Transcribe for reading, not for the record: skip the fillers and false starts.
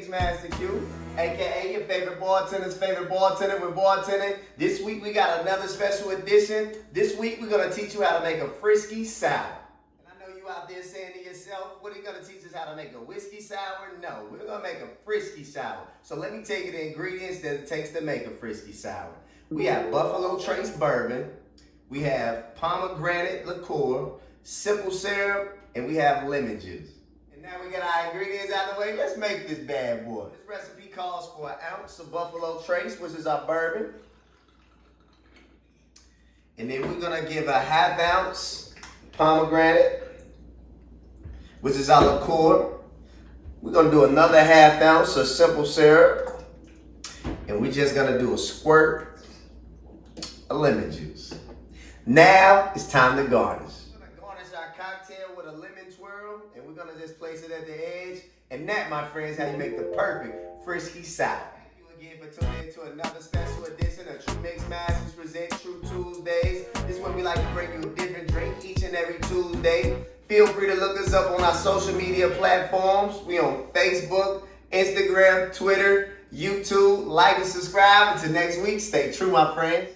Mixmaster Q, aka your favorite bartender's favorite bartender with bartending. This week we got another special edition. This week we're gonna teach you how to make a Frisky Sour. And I know you out there saying to yourself, what are you gonna teach us how to make a whiskey sour? No, we're gonna make a Frisky Sour. So let me tell you the ingredients that it takes to make a Frisky Sour. We have Buffalo Trace bourbon, we have pomegranate liqueur, simple syrup, and we have lemon juice. And now we got our ingredients out of the way. Let's make this bad boy. This recipe calls for an ounce of Buffalo Trace, which is our bourbon. And then we're gonna give a half ounce pomegranate, which is our liqueur. We're gonna do another half ounce of simple syrup. And we're just gonna do a squirt of lemon juice. Now it's time to garnish. We're gonna garnish our cocktail with a lemon twirl, and we're gonna just place it at the edge. And that, my friends, how you make the perfect Frisky Sour. Thank you again for tuning in to another special edition of True Mix Masters present True Tuesdays. This is when we like to bring you a different drink each and every Tuesday. Feel free to look us up on our social media platforms. We on Facebook, Instagram, Twitter, YouTube. Like and subscribe. Until next week, stay true, my friends.